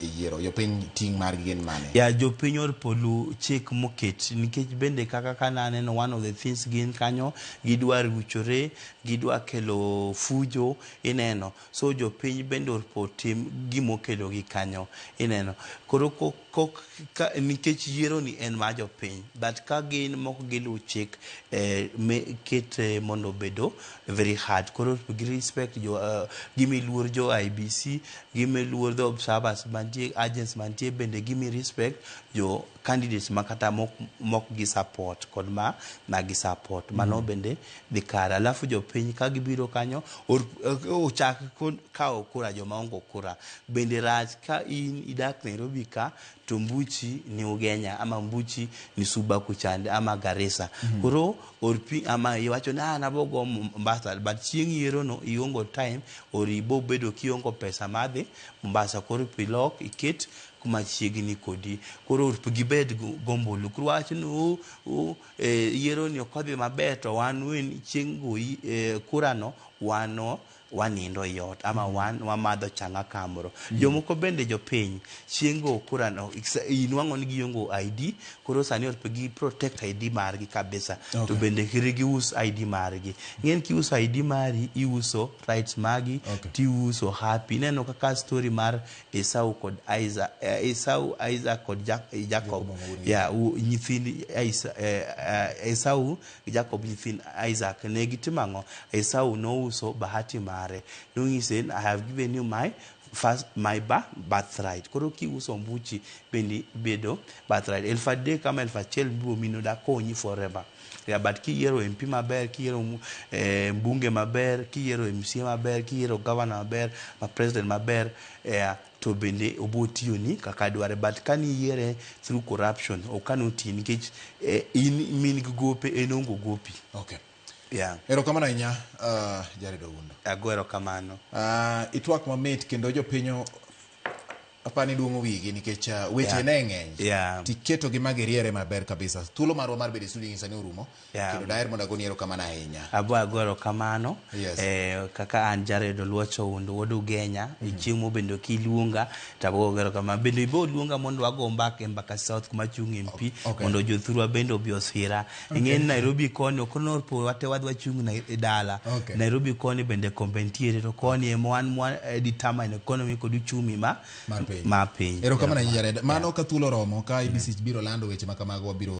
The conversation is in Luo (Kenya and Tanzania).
yiero jopiny ting' margi gin mane? Ya jopiny orpolu chik moket nikech bende kaka kananeno one of the things gin kanyo gidwa ruchore, gidwa kelo fujo ineno. So jopiny bende orpo tim gimokelo gi kanyo ineno. Koro nikech yiero ni en ma jopiny, but ka gin mok gilu chik ket mondo bedo very hard. Koro gi respect gimi luor jo IBC, gimi luor the observers mantie, agents mantie, bende gimi respect jo candidates makata mok gi support kod ma gi support mano bende dhi kare. Alafu jopiny ka gibiro kanyo ochak kao kura joma ongo kura. Bende rach ka in idak Nairobi ka to Mbuchi ni Ugenya ama Mbuchi ni Suba kuchande ama Garissa. Koro orpi ama iwacho na nabogo Mombasa, but chieng' yiero no iongo time oribo bedo kiongo pesa madhi Mombasa. Koro pilok iket kuma chiegni kodi. Koro gibed gombolu. Koro wach no yiero ni okodhi maber to wan wen chieng' go kura no wanindo yot ama wamadho changa kamoro. Jomoko bende jopiny chieng' go kura no inwang'o ni giongo ID, koro sani gi protect ID margi kabisa. To bende kiri gi us ID margi. Ng'en ki uso ID mari iuso rights magi, ti uso happy. Neno kaka story mar Esau kod Isaac kod Jacob. Ya nyithind Esau Jacob nyithind Isaac ne gitimango. Esau no uso bahati mare. No, he said, I have given you my birthright. Koro ki uso Mbuchi bendi bedo birthright. Elfade kama elfachel mbuo mino da konyi forever. Yeah, but ki yero MP maber, ki yero mbunge maber, ki yero MC maber, ki yero governor maber, ma president maber, to bende oboti yoni kakadware. But kani yere through corruption o kanuti nikech in min gope enongo gopi. Okay. Yeah. Erokamano ahinya Jared Oundo. Agwero kamano. Itwak mamit kendo jopinyo apani duongo wigi nikech weche ne ng'eny. Tiketo gi magiriere maber kabisa. Thuolo marwa mar bedo studio sani orumo. Kendo daher mondo agoni erokamano ahinya. Agwero kamano. Kaka an Jared Oundo wuod Ugenya, chieng' mobendo kiluonga tabogero kamano. Bendo ibo luonga mondo wago mbaka South kuma chung' MP mondo jothurwa bendo obi osira. Ing'en Nairobi koni okono po wate wadwa chung' e dala. Nairobi koni bende kompentiere to koni wan determine economy kod uchumi ma piny. Erokamano ahinya Jared. Mano ka thuolo romo ka IBC biro lando weche makamago wabiro